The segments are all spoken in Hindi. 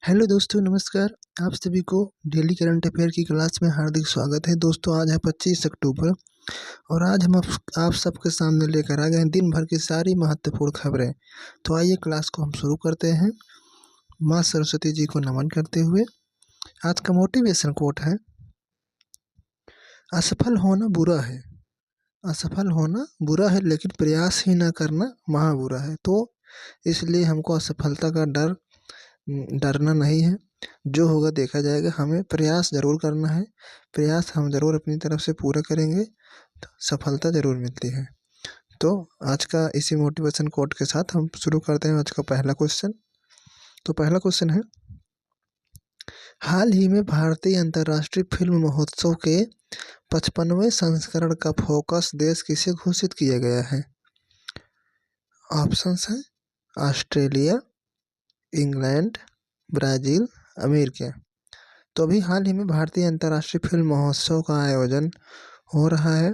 हेलो दोस्तों, नमस्कार। आप सभी को डेली करंट अफेयर की क्लास में हार्दिक स्वागत है। दोस्तों, आज है 25 अक्टूबर और आज हम आप सबके सामने लेकर आ गए हैं दिन भर की सारी महत्वपूर्ण खबरें। तो आइए क्लास को हम शुरू करते हैं माँ सरस्वती जी को नमन करते हुए। आज का मोटिवेशन कोट है, असफल होना बुरा है, असफल होना बुरा है लेकिन प्रयास ही ना करना महा बुरा है। तो इसलिए हमको असफलता का डरना नहीं है। जो होगा देखा जाएगा। हमें प्रयास ज़रूर करना है। प्रयास हम ज़रूर अपनी तरफ से पूरा करेंगे तो सफलता ज़रूर मिलती है। तो आज का इसी मोटिवेशन कोट के साथ हम शुरू करते हैं आज का पहला क्वेश्चन। तो पहला क्वेश्चन है, हाल ही में भारतीय अंतर्राष्ट्रीय फिल्म महोत्सव के 55वें संस्करण का फोकस देश किसे घोषित किया गया है? ऑप्शंस हैं ऑस्ट्रेलिया, इंग्लैंड, ब्राज़ील, अमेरिका। तो अभी हाल ही में भारतीय अंतर्राष्ट्रीय फिल्म महोत्सव का आयोजन हो रहा है,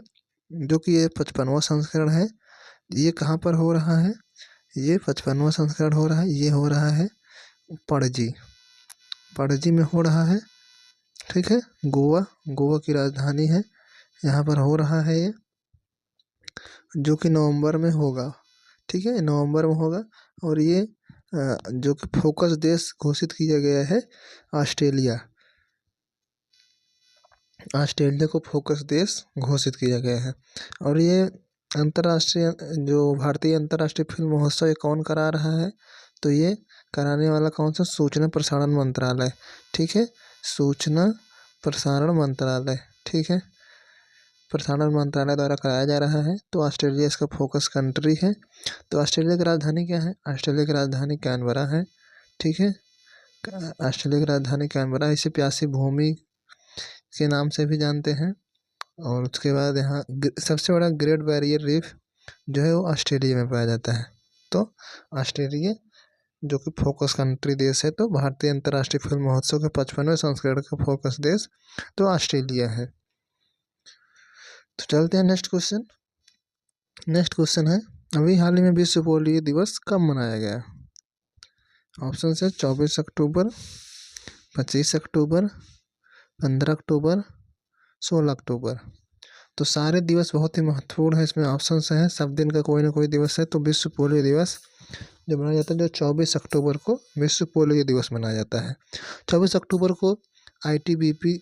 जो कि ये 55वां संस्करण है। ये कहाँ पर हो रहा है? ये 55वां संस्करण हो रहा है, ये हो रहा है पणजी, पणजी में हो रहा है। ठीक है, गोवा की राजधानी है, यहाँ पर हो रहा है ये, जो कि नवंबर में होगा। ठीक है, नवंबर में होगा। और ये जो कि फोकस देश घोषित किया गया है ऑस्ट्रेलिया, ऑस्ट्रेलिया को फोकस देश घोषित किया गया है। और ये अंतर्राष्ट्रीय जो भारतीय अंतर्राष्ट्रीय फिल्म महोत्सव ये कौन करा रहा है? तो ये कराने वाला कौन सा? सूचना प्रसारण मंत्रालय। ठीक है, सूचना प्रसारण मंत्रालय। ठीक है, प्रसारण मंत्रालय द्वारा कराया जा रहा है। तो ऑस्ट्रेलिया इसका फोकस कंट्री है। तो ऑस्ट्रेलिया की राजधानी क्या है? ऑस्ट्रेलिया की राजधानी कैनबरा है। ठीक है, ऑस्ट्रेलिया की राजधानी कैनबरा, इसे प्यासी भूमि के नाम से भी जानते हैं। और उसके बाद यहाँ सबसे बड़ा ग्रेट बैरियर रीफ जो है वो ऑस्ट्रेलिया में पाया जाता है। तो ऑस्ट्रेलिया जो कि फोकस कंट्री देश है। तो भारतीय अंतर्राष्ट्रीय फिल्म महोत्सव के 55वें संस्करण का फोकस देश तो ऑस्ट्रेलिया है। तो चलते हैं नेक्स्ट क्वेश्चन। नेक्स्ट क्वेश्चन है, अभी हाल ही में विश्व पोलियो दिवस कब मनाया गया? ऑप्शन है 24 अक्टूबर, 25 अक्टूबर, 15 अक्टूबर, 16 अक्टूबर। तो सारे दिवस बहुत ही महत्वपूर्ण है। इसमें ऑप्शन हैं, सब दिन का कोई ना कोई दिवस है। तो विश्व पोलियो दिवस जो मनाया जाता है, जो 24 अक्टूबर को विश्व पोलियो दिवस मनाया जाता है। 24 अक्टूबर को ITBP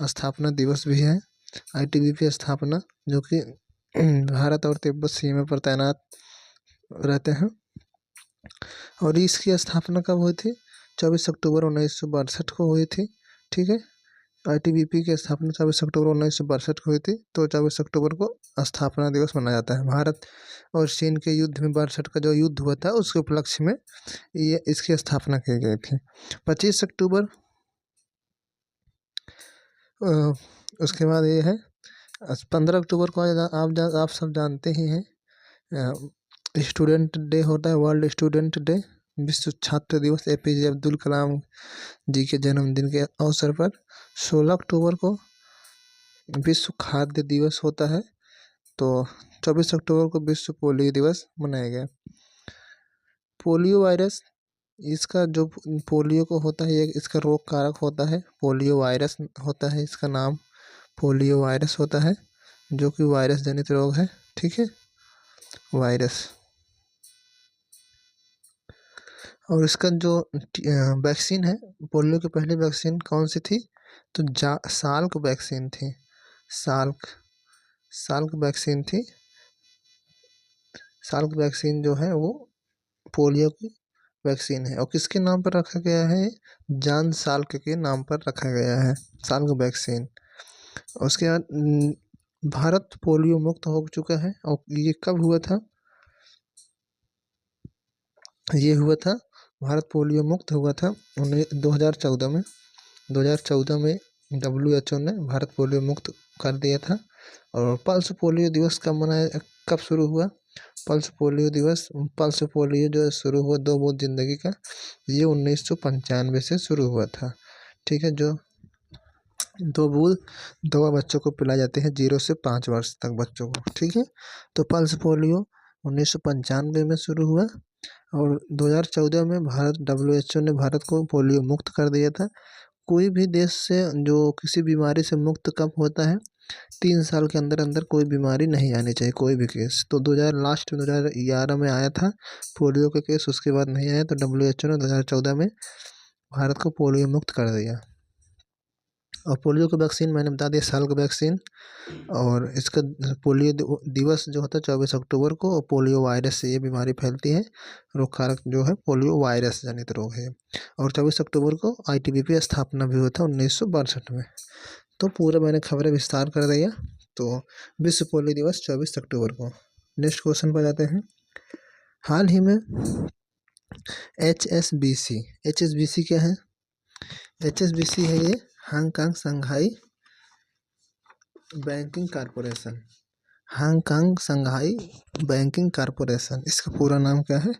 स्थापना दिवस भी है। ITBP स्थापना जो कि भारत और तिब्बत सीमा पर तैनात रहते हैं। और इसकी स्थापना कब हुई थी? 24 अक्टूबर 1962 को हुई थी। ठीक है, ITBP की स्थापना 24 अक्टूबर 1962 को हुई थी। तो 24 अक्टूबर को स्थापना दिवस मनाया जाता है। भारत और चीन के युद्ध में 62 का जो युद्ध हुआ था, उसके उपलक्ष्य में ये इसकी स्थापना की गई थी। 25 अक्टूबर उसके बाद ये है 15 अक्टूबर को आप सब जानते ही हैं, स्टूडेंट डे होता है, वर्ल्ड स्टूडेंट डे, विश्व छात्र दिवस, APJ अब्दुल कलाम जी के जन्मदिन के अवसर पर। 16 अक्टूबर को विश्व खाद्य दिवस होता है। तो 24 अक्टूबर को विश्व पोलियो दिवस मनाया गया। पोलियो वायरस, इसका जो पोलियो को होता है, ये इसका रोग कारक होता है, पोलियो वायरस होता है। इसका नाम पोलियो वायरस होता है, जो कि वायरस जनित रोग है। ठीक है, वायरस। और इसका जो वैक्सीन है, पोलियो की पहली वैक्सीन कौन सी थी? तो साल्क वैक्सीन थी। साल्क वैक्सीन थी। साल्क वैक्सीन जो है वो पोलियो की वैक्सीन है। और किसके नाम पर रखा गया है? जॉन साल्क के नाम पर रखा गया है साल्क वैक्सीन। उसके बाद भारत पोलियो मुक्त हो चुका है। और ये कब हुआ था? ये हुआ था, भारत पोलियो मुक्त हुआ था 2014 में। 2014 में WHO ने भारत पोलियो मुक्त कर दिया था। और पल्स पोलियो दिवस कब शुरू हुआ? पल्स पोलियो जो शुरू हुआ 2 बूंद जिंदगी का, ये 1995 से शुरू हुआ था। ठीक है, जो 2 बूंद दवा बच्चों को पिलाई जाती है 0 से 5 वर्ष तक बच्चों को। ठीक है, तो पल्स पोलियो 1995 में शुरू हुआ। और 2014 में WHO ने भारत को पोलियो मुक्त कर दिया था। कोई भी देश से जो किसी बीमारी से मुक्त कब होता है, 3 साल के अंदर अंदर कोई बीमारी नहीं आनी चाहिए, कोई भी केस। तो 2011 में आया था पोलियो का केस, उसके बाद नहीं आया, तो WHO ने 2014 में भारत को पोलियो मुक्त कर दिया। और पोलियो का वैक्सीन मैंने बता दिया, साल का वैक्सीन। और इसका पोलियो दिवस जो होता है 24 अक्टूबर को, और पोलियो वायरस से ये बीमारी फैलती है, रोग कारक जो है पोलियो वायरस जनित रोग है। और 24 अक्टूबर को ITBP स्थापना भी हुआ था 1962 में। तो पूरा मैंने खबरें विस्तार कर दिया। तो विश्व पोलियो दिवस 24 अक्टूबर को। नेक्स्ट क्वेश्चन पर जाते हैं। हाल ही में HSBC क्या है? HSBC है ये हांगकांग संघाई बैंकिंग कारपोरेशन। हांगकांग संघाई बैंकिंग कारपोरेशन, इसका पूरा नाम क्या है?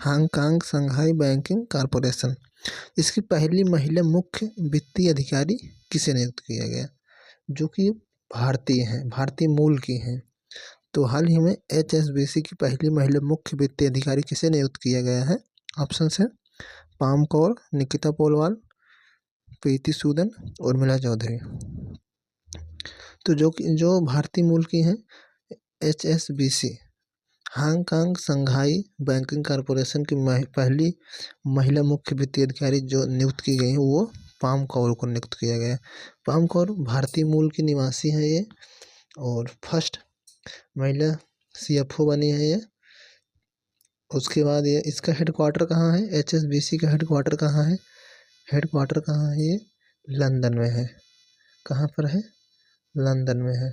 हांगकांग संघाई बैंकिंग कारपोरेशन। इसकी पहली महिला मुख्य वित्तीय अधिकारी किसे नियुक्त किया गया, जो कि भारतीय हैं, भारतीय मूल की हैं? तो हाल ही में HSBC की पहली महिला मुख्य वित्तीय अधिकारी किसे नियुक्त किया गया है? ऑप्शन है पाम कौर, निकिता पोलवाल, प्रीति सूदन, उर्मिला चौधरी। तो जो भारतीय मूल की हैं, HSBC हांगकांग संघाई बैंकिंग कारपोरेशन की पहली महिला मुख्य वित्तीय अधिकारी जो नियुक्त की गई है, वो पाम कौर को नियुक्त किया गया है। पाम कौर भारतीय मूल की निवासी है ये, और फर्स्ट महिला CFO बनी है ये। उसके बाद ये इसका हेडक्वार्टर कहाँ है? HSBC का हेडक्वार्टर कहाँ है? हेडक्वार्टर कहाँ है? ये लंदन में है। कहाँ पर है? लंदन में है।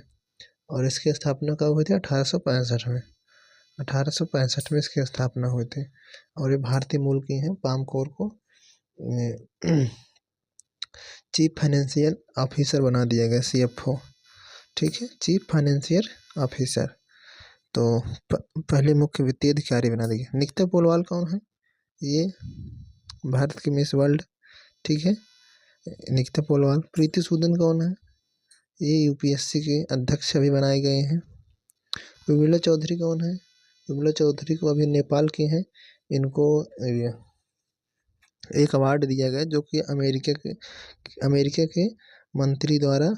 और इसकी स्थापना कब हुई थी? 1865 में। 1865 में इसकी स्थापना हुई थी। और ये भारतीय मूल की हैं। पाम कौर को चीफ फाइनेंशियल ऑफिसर बना दिया गया, CFO। ठीक है, चीफ फाइनेंशियल ऑफिसर। तो पहले मुख्य वित्तीय अधिकारी बना दिया। निकिता पोलवाल कौन है? ये भारत की मिस वर्ल्ड। ठीक है, निकिता पोलवाल। प्रीति सूदन कौन है? ये UPSC के अध्यक्ष अभी बनाए गए हैं। उर्मिला चौधरी कौन है? उर्मिला चौधरी को अभी नेपाल की हैं। इनको एक अवार्ड दिया गया, जो कि अमेरिका के मंत्री द्वारा,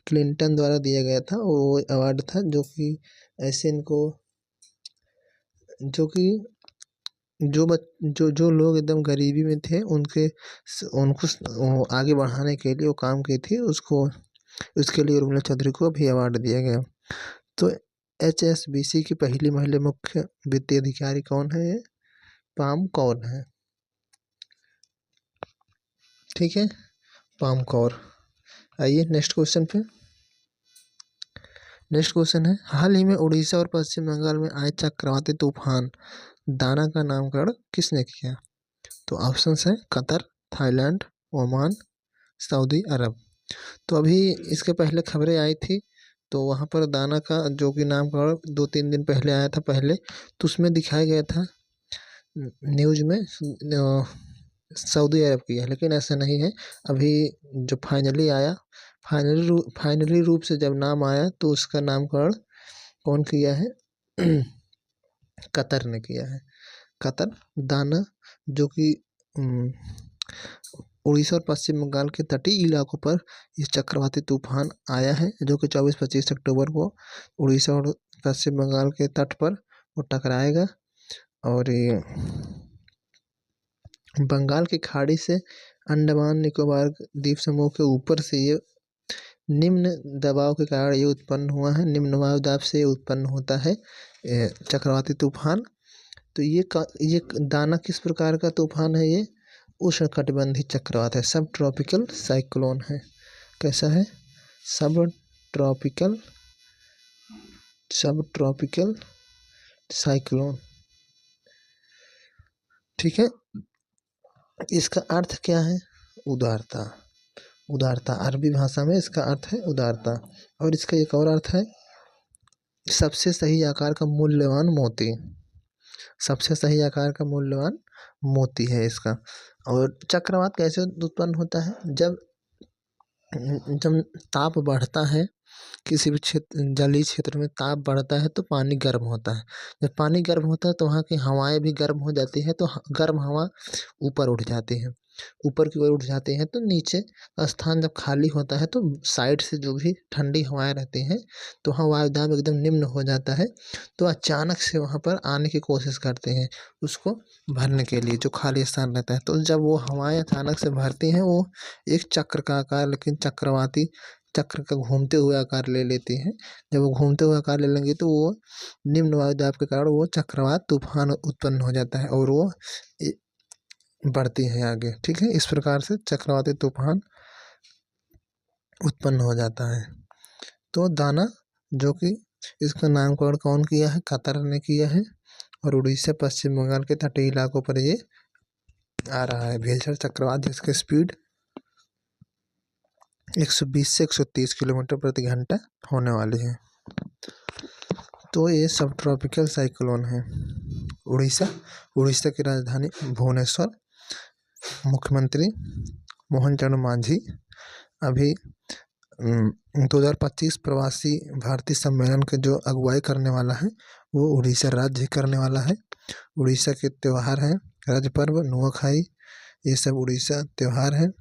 क्लिंटन द्वारा दिया गया था। वो अवार्ड था जो कि ऐसे इनको, जो कि जो लोग एकदम गरीबी में थे, उनको आगे बढ़ाने के लिए वो काम की थी। उसके लिए उर्मिला चौधरी को भी अवार्ड दिया गया। तो HSBC की पहली महिला मुख्य वित्तीय अधिकारी कौन है? ये पाम कौर है। ठीक है, पाम कौर। आइए नेक्स्ट क्वेश्चन पे। नेक्स्ट क्वेश्चन है, हाल ही में उड़ीसा और पश्चिम बंगाल में आए चक्रवाती तूफान दाना का नामकरण किसने किया? तो ऑप्शन है कतर, थाईलैंड, ओमान, सऊदी अरब। तो अभी इसके पहले खबरें आई थी, तो वहाँ पर दाना का जो कि नामकरण 2-3 दिन पहले आया था पहले, तो उसमें दिखाया गया था न्यूज़ में सऊदी अरब की है, लेकिन ऐसा नहीं है। अभी जो फाइनली आया, फाइनली रूप से जब नाम आया, तो उसका नामकरण कौन किया है? कतर ने किया है। कतर दाना, जो कि उड़ीसा और पश्चिम बंगाल के तटीय इलाकों पर ये चक्रवाती तूफान आया है, जो कि 24-25 अक्टूबर को उड़ीसा और पश्चिम बंगाल के तट पर वो टकराएगा। और ये बंगाल की खाड़ी से अंडमान निकोबार द्वीप समूह के ऊपर से ये निम्न दबाव के कारण ये उत्पन्न हुआ है। निम्न वायु दाब से ये उत्पन्न होता है चक्रवाती तूफान। तो ये दाना किस प्रकार का तूफान है? ये उष्णकटिबंधीय चक्रवात है, सब ट्रॉपिकल साइक्लोन है। कैसा है? सब ट्रॉपिकल साइक्लोन। ठीक है, इसका अर्थ क्या है? उदारता। अरबी भाषा में इसका अर्थ है उदारता। और इसका एक और अर्थ है सबसे सही आकार का मूल्यवान मोती। सबसे सही आकार का मूल्यवान मोती है इसका। और चक्रवात कैसे उत्पन्न होता है? जब ताप बढ़ता है किसी भी जलीय क्षेत्र में ताप बढ़ता है तो पानी गर्म होता है। जब पानी गर्म होता है तो वहाँ की हवाएं भी गर्म हो जाती है, तो गर्म हवा ऊपर उठ जाती है, ऊपर की ओर उठ जाते हैं, तो नीचे स्थान जब खाली होता है तो साइड से जो भी ठंडी हवाएं रहती हैं तो वहाँ वायुदाब एकदम निम्न हो जाता है, तो अचानक से वहाँ पर आने की कोशिश करते हैं उसको भरने के लिए, जो खाली स्थान रहता है। तो जब वो हवाएं अचानक से भरती हैं, वो एक चक्र का आकार, लेकिन चक्रवाती चक्र का घूमते हुए आकार ले लेती हैं। जब वो घूमते हुए आकार ले लेंगे तो वो निम्न वायुदाब के कारण वो चक्रवात तूफान उत्पन्न हो जाता है और वो बढ़ती है आगे। ठीक है, इस प्रकार से चक्रवाती तूफान उत्पन्न हो जाता है। तो दाना, जो कि इसका नामकरण कौन किया है? कतर ने किया है, और उड़ीसा पश्चिम बंगाल के तटीय इलाकों पर ये आ रहा है भेलचर चक्रवात, जिसकी स्पीड 120 से 130 किलोमीटर प्रति घंटा होने वाली है। तो ये सब ट्रॉपिकल साइक्लोन है। उड़ीसा की राजधानी भुवनेश्वर। मुख्यमंत्री मोहन चरण मांझी अभी 2025 प्रवासी भारतीय सम्मेलन के जो अगुवाई करने वाला है वो उड़ीसा राज्य करने वाला है। उड़ीसा के त्यौहार हैं, राज्य पर्व, नुआखाई, ये सब उड़ीसा त्यौहार हैं।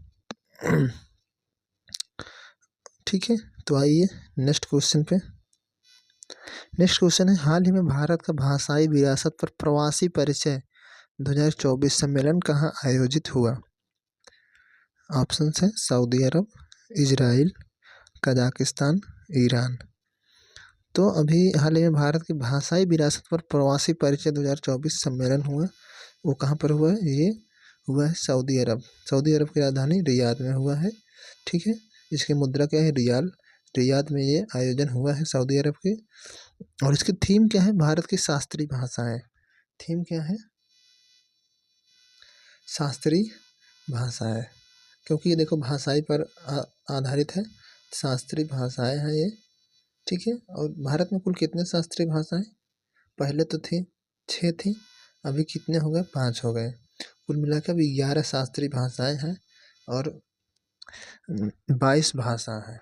ठीक है, तो आइए नेक्स्ट क्वेश्चन पे। नेक्स्ट क्वेश्चन है, हाल ही में भारत का भाषाई विरासत पर प्रवासी परिचय 2024 सम्मेलन कहाँ आयोजित हुआ? ऑप्शन है सऊदी अरब, इजराइल, कजाकिस्तान, ईरान। तो अभी हाल ही में भारत की भाषाई विरासत पर प्रवासी परिचय 2024 सम्मेलन हुआ, वो कहाँ पर हुआ है? ये हुआ है सऊदी अरब। सऊदी अरब की राजधानी रियाद में हुआ है। ठीक है, इसकी मुद्रा क्या है? रियाल। रियाद में ये आयोजन हुआ है सऊदी अरब के। और इसकी थीम क्या है? भारत की शास्त्रीय भाषाएं। थीम क्या है? शास्त्रीय भाषाएं, क्योंकि ये देखो भाषाई पर आधारित है, शास्त्रीय भाषाएं हैं ये। ठीक है, और भारत में कुल कितने शास्त्रीय भाषाएं? पहले तो थी 6 थी, अभी कितने हो गए? 5 हो गए। कुल मिलाकर अभी 11 शास्त्रीय भाषाएं हैं और 22 भाषा है।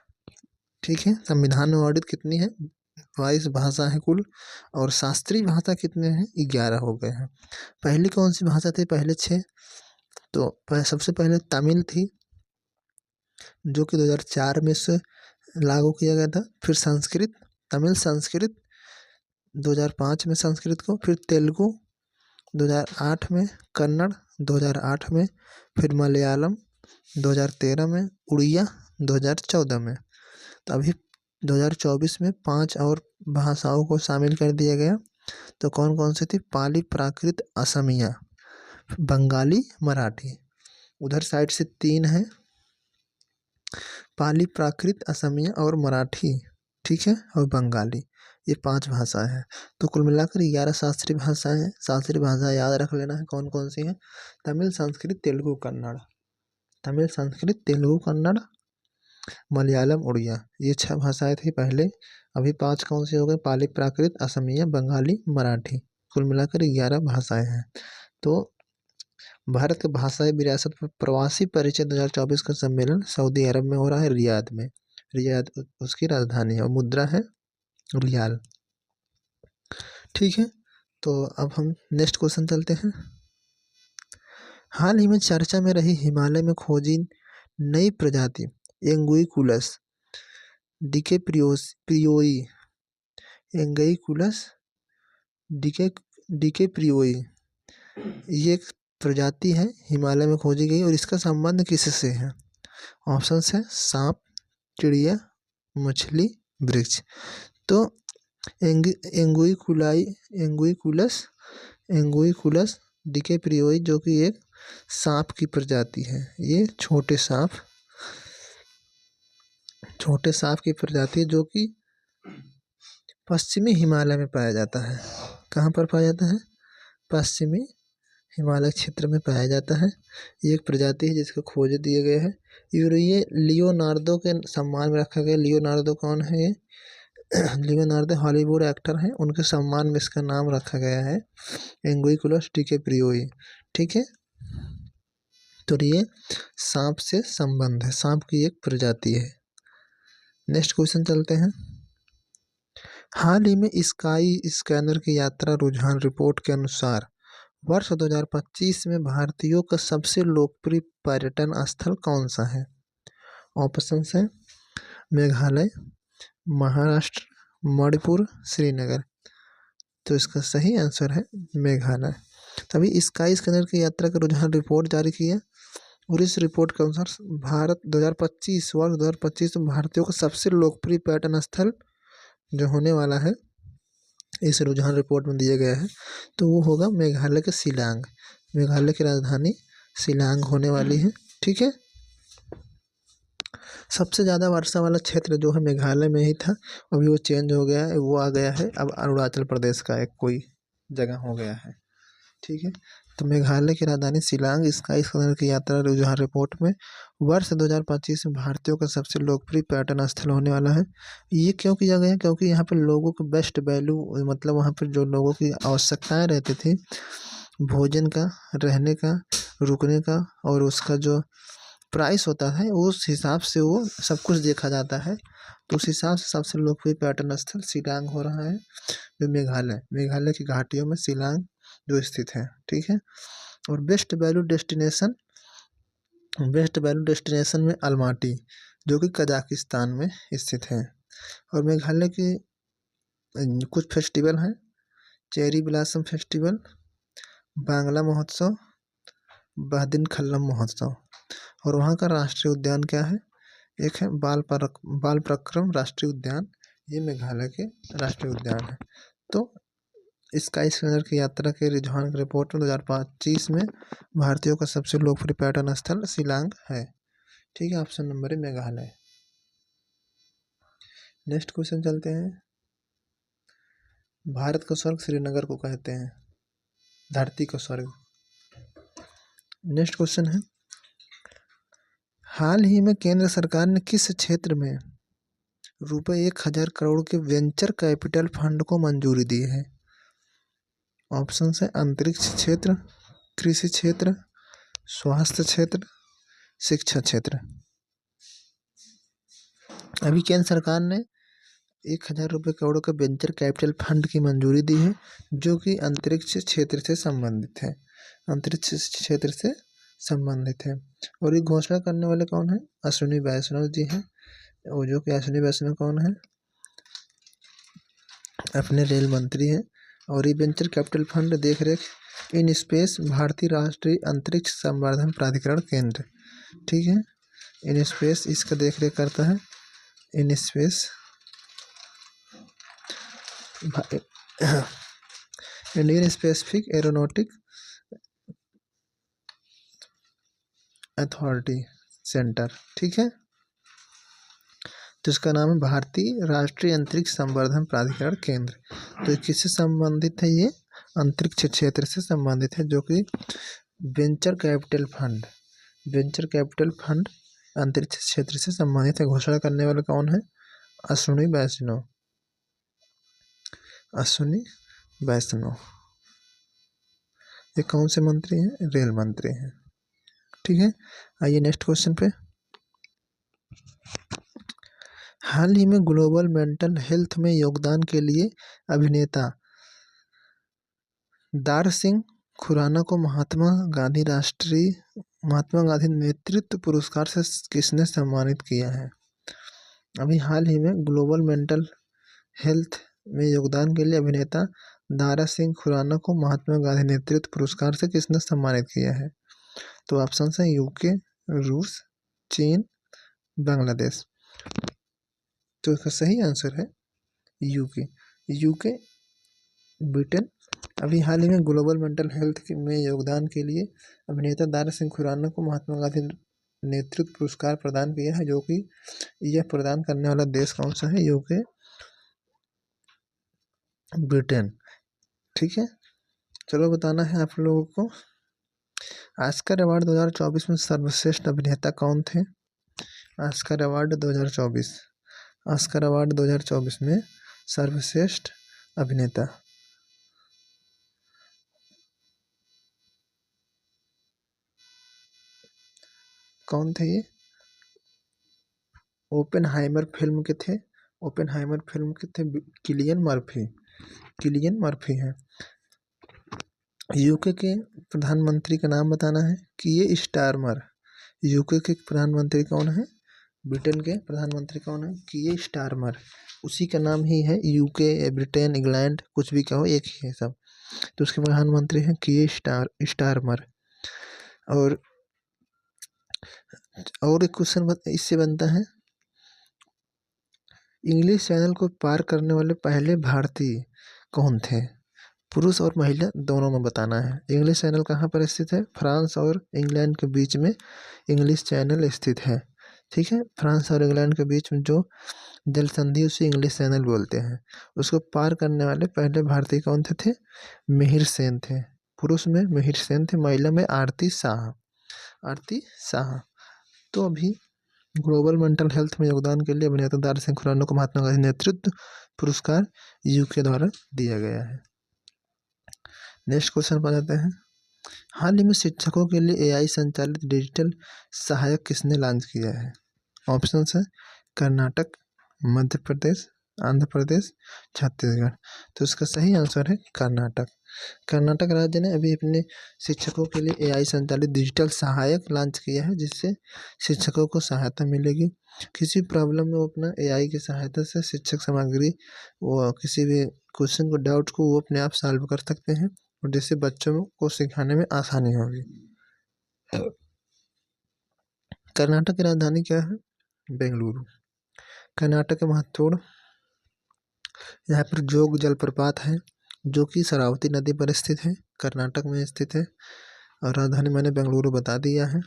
ठीक है, संविधान में वर्णित कितनी है? 22 भाषा है कुल, और शास्त्रीय भाषा कितने हैं? 11 हो गए हैं। पहली कौन सी भाषा थी? पहले 6। तो सबसे पहले तमिल थी, जो कि 2004 में से लागू किया गया था। फिर संस्कृत, तमिल संस्कृत 2005 में संस्कृत को, फिर तेलुगु 2008 में, कन्नड़ 2008 में, फिर मलयालम 2013 में, उड़िया 2014 में। तो अभी 2024 में 5 और भाषाओं को शामिल कर दिया गया। तो कौन कौन सी थी? पाली, प्राकृत, असमिया, बंगाली, मराठी। उधर साइड से 3 है, पाली, प्राकृत, असमिया और मराठी। ठीक है, और बंगाली, ये 5 भाषाएं हैं। तो कुल मिलाकर 11 शास्त्रीय भाषाएं हैं। शास्त्रीय भाषा याद रख लेना है कौन कौन सी हैं? तमिल, संस्कृत, तेलुगु, कन्नड़। तमिल, संस्कृत, तेलुगु, कन्नड़, मलयालम, उड़िया, ये 6 भाषाएं थी पहले। अभी 5 कौन सी हो गई? पाली, प्राकृत, असमिया, बंगाली, मराठी। कुल मिलाकर 11 भाषाएं हैं। तो भारत के भाषाई विरासत पर प्रवासी परिचय 2024 का सम्मेलन सऊदी अरब में हो रहा है, रियाद में। रियाद उसकी राजधानी है और मुद्रा है रियाल। ठीक है, तो अब हम नेक्स्ट क्वेश्चन चलते हैं। हाल ही में चर्चा में रही हिमालय में खोजी नई प्रजाति एंगुइकुलस डिकेप्रियोई, एंगुइकुलस डिकेप्रियोई, ये एक प्रजाति है, हिमालय में खोजी गई, और इसका संबंध किससे है? ऑप्शन है सांप, चिड़िया, मछली, वृक्ष। तो एंगुइकुलस डिकेप्रियोई, जो कि एक सांप की प्रजाति है। ये छोटे सांप की प्रजाति है, जो कि पश्चिमी हिमालय में पाया जाता है। कहाँ पर पाया जाता है? पश्चिमी हिमालय क्षेत्र में पाया जाता है। ये एक प्रजाति है जिसको खोज दिए गए हैं। ये लियोनार्डो के सम्मान में रखा गया। लियोनार्डो कौन है? ये लियोनार्डो हॉलीवुड एक्टर हैं, उनके सम्मान में इसका नाम रखा गया है एंगुइकुलस डिकेप्रियोई। ठीक है, तो ये सांप से संबंध है, सांप की एक प्रजाति है। नेक्स्ट क्वेश्चन चलते हैं। हाल ही में स्काई स्कैनर की यात्रा रुझान रिपोर्ट के अनुसार वर्ष 2025 में भारतीयों का सबसे लोकप्रिय पर्यटन स्थल कौन सा है? ऑप्शन है मेघालय, महाराष्ट्र, मणिपुर, श्रीनगर। तो इसका सही आंसर है मेघालय। तभी स्काई स्कैनर की यात्रा का रुझान रिपोर्ट जारी की है और इस रिपोर्ट के अनुसार भारत 2025 वर्ष 2025 में भारतीयों का सबसे लोकप्रिय पर्यटन स्थल जो होने वाला है इस रुझान रिपोर्ट में दिया गया है तो वो होगा मेघालय के शिलांग। मेघालय की राजधानी शिलांग होने वाली है। ठीक है। सबसे ज़्यादा वर्षा वाला क्षेत्र जो है मेघालय में ही था, अभी वो चेंज हो गया है, वो आ गया है अब अरुणाचल प्रदेश का एक कोई जगह हो गया है। ठीक है। तो मेघालय की राजधानी शिलांग स्काई स्कैनर की यात्रा रुझान रिपोर्ट में वर्ष 2025 में भारतीयों का सबसे लोकप्रिय पर्यटन स्थल होने वाला है। ये क्यों किया गया? क्योंकि यहाँ पर लोगों को बेस्ट वैल्यू मतलब वहाँ पर जो लोगों की आवश्यकताएं रहती थी भोजन का, रहने का, रुकने का और उसका जो प्राइस होता है उस हिसाब से वो सब कुछ देखा जाता है। तो उस हिसाब से सबसे लोकप्रिय पर्यटन स्थल शिलांग हो रहा है जो मेघालय की घाटियों में शिलांग जो स्थित है। ठीक है। और बेस्ट वैल्यू डेस्टिनेशन में अलमाटी जो कि कजाकिस्तान में स्थित है। और मेघालय के कुछ फेस्टिवल हैं, चेरी ब्लॉसम फेस्टिवल, बांग्ला महोत्सव, बहदिन खल्लम महोत्सव। और वहाँ का राष्ट्रीय उद्यान क्या है? एक है बाल प्रक्रम राष्ट्रीय उद्यान, ये मेघालय के राष्ट्रीय उद्यान है। तो स्काई स्कैनर की यात्रा के रुझान रिपोर्ट में 2025 में भारतीयों का सबसे लोकप्रिय पर्यटन स्थल शिलांग है। ठीक है। ऑप्शन नंबर है मेघालय। नेक्स्ट क्वेश्चन चलते हैं। भारत का स्वर्ग श्रीनगर को कहते हैं, धरती का स्वर्ग। नेक्स्ट क्वेश्चन है। हाल ही में केंद्र सरकार ने किस क्षेत्र में ₹1000 करोड़ के वेंचर कैपिटल फंड को मंजूरी दी है? ऑप्शन है अंतरिक्ष क्षेत्र, कृषि क्षेत्र, स्वास्थ्य क्षेत्र, शिक्षा क्षेत्र। अभी केंद्र सरकार ने 1000 करोड़ का वेंचर कैपिटल फंड की मंजूरी दी है जो कि अंतरिक्ष क्षेत्र से संबंधित है, अंतरिक्ष क्षेत्र से संबंधित है। और ये घोषणा करने वाले कौन है? अश्विनी वैष्णव जी हैं। और जो कि अश्विनी वैष्णव कौन है? अपने रेल मंत्री हैं। और ये वेंचर कैपिटल फंड देख रेख इन स्पेस भारतीय राष्ट्रीय अंतरिक्ष संवर्धन प्राधिकरण केंद्र। ठीक है। इन स्पेस इसका देख रेख करता है in space Indian specific aeronautic authority centre. ठीक है। तो इसका नाम है भारतीय राष्ट्रीय अंतरिक्ष संवर्धन प्राधिकरण केंद्र। तो किससे संबंधित है? ये अंतरिक्ष क्षेत्र से संबंधित है जो कि वेंचर कैपिटल फंड अंतरिक्ष क्षेत्र से संबंधित है। घोषणा करने वाले कौन है? अश्विनी वैष्णव। ये कौन से मंत्री हैं? रेल मंत्री हैं। ठीक है। आइए नेक्स्ट क्वेश्चन पे। हाल ही में ग्लोबल मेंटल हेल्थ में योगदान के लिए अभिनेता दार सिंह खुराना को महात्मा गांधी नेतृत्व पुरस्कार से किसने सम्मानित किया है? अभी हाल ही में ग्लोबल मेंटल हेल्थ में योगदान के लिए अभिनेता दारा सिंह खुराना को महात्मा गांधी नेतृत्व पुरस्कार से किसने सम्मानित किया है? तो ऑप्शन है यूके, रूस, चीन, बांग्लादेश। तो इसका सही आंसर है यूके, ब्रिटेन। अभी हाल ही में ग्लोबल मेंटल हेल्थ में योगदान के लिए अभिनेता दारा सिंह खुराना को महात्मा गांधी नेतृत्व पुरस्कार प्रदान किया है जो कि यह प्रदान करने वाला देश कौन सा है? UK, Britain. ठीक है। चलो बताना है आप लोगों को ऑस्कर अवार्ड 2024 में सर्वश्रेष्ठ अभिनेता कौन थे? ऑस्कर अवार्ड 2024 में सर्वश्रेष्ठ अभिनेता कौन थे? ये ओपेनहाइमर फिल्म के थे, ओपेनहाइमर फिल्म के थे किलियन मर्फी, किलियन मर्फी हैं। यूके के प्रधानमंत्री का नाम बताना है कीर स्टारमर। यूके के प्रधानमंत्री कौन है? ब्रिटेन के प्रधानमंत्री कौन है? कीर स्टारमर। उसी का नाम ही है, यूके ब्रिटेन इंग्लैंड कुछ भी कहो एक ही है सब। तो उसके प्रधानमंत्री हैं कीर स्टारमर। और एक क्वेश्चन इससे बनता है, इंग्लिश चैनल को पार करने वाले पहले भारतीय कौन थे? पुरुष और महिला दोनों में बताना है। इंग्लिश चैनल कहाँ पर स्थित है? फ्रांस और इंग्लैंड के बीच में इंग्लिश चैनल स्थित है। ठीक है, फ्रांस और इंग्लैंड के बीच में जो जल संधि उसे इंग्लिश चैनल बोलते हैं। उसको पार करने वाले पहले भारतीय कौन थे? मिहिर सेन थे। पुरुष में मिहिर सेन थे, महिला में आरती शाह, आरती शाह। तो अभी ग्लोबल मेंटल हेल्थ में योगदान के लिए अभिनेता दारा सिंह खुराना को महात्मा गांधी नेतृत्व पुरस्कार यूके द्वारा दिया गया है। नेक्स्ट क्वेश्चन पर जाते हैं, हाल ही में शिक्षकों के लिए एआई संचालित डिजिटल सहायक किसने लॉन्च किया है? ऑप्शन है कर्नाटक, मध्य प्रदेश, आंध्र प्रदेश, छत्तीसगढ़। तो इसका सही आंसर है कर्नाटक। कर्नाटक राज्य ने अभी अपने शिक्षकों के लिए एआई संचालित डिजिटल सहायक लॉन्च किया है, जिससे शिक्षकों को सहायता मिलेगी। किसी प्रॉब्लम में वो अपना एआई की सहायता से शिक्षक सामग्री वो किसी भी क्वेश्चन को डाउट को वो अपने आप सॉल्व कर सकते हैं, और जिससे बच्चों को सिखाने में आसानी होगी। कर्नाटक की राजधानी क्या है? बेंगलुरु। कर्नाटक के महत्वपूर्ण, यहाँ पर जोग जलप्रपात है जो कि शरावती नदी पर स्थित है, कर्नाटक में स्थित है। और राजधानी मैंने बेंगलुरु बता दिया है।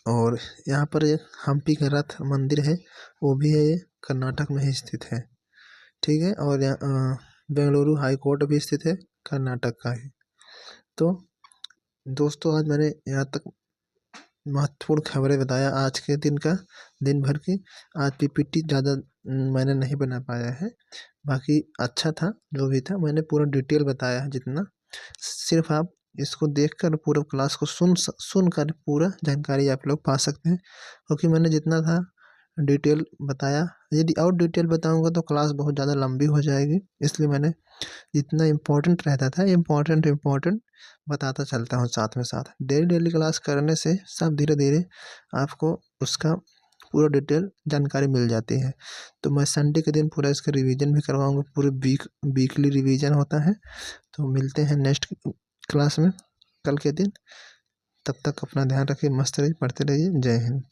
और यहाँ पर हम्पी का रथ मंदिर है, वो भी है, कर्नाटक में ही स्थित है। ठीक है, और यहाँ बेंगलुरु हाई कोर्ट भी स्थित है, कर्नाटक का ही। तो दोस्तों आज मैंने यहाँ तक महत्वपूर्ण खबरें बताया आज के दिन का, दिन भर की। आज पीपीटी ज़्यादा मैंने नहीं बना पाया है, बाकी अच्छा था जो भी था, मैंने पूरा डिटेल बताया है जितना। सिर्फ आप इसको देखकर पूरा क्लास को सुनकर पूरा जानकारी आप लोग पा सकते हैं, क्योंकि मैंने जितना था डिटेल बताया। यदि और डिटेल बताऊंगा तो क्लास बहुत ज़्यादा लंबी हो जाएगी, इसलिए मैंने जितना इम्पोर्टेंट रहता था इम्पोर्टेंट बताता चलता हूँ साथ में साथ। डेली क्लास करने से सब धीरे धीरे आपको उसका पूरा डिटेल जानकारी मिल जाती है। तो मैं संडे के दिन पूरा इसका रिवीजन भी करवाऊँगा, पूरे वीकली रिवीजन होता है। तो मिलते हैं नेक्स्ट क्लास में कल के दिन। तब तक अपना ध्यान रखिए, मस्त रहिए, पढ़ते रहिए। जय हिंद।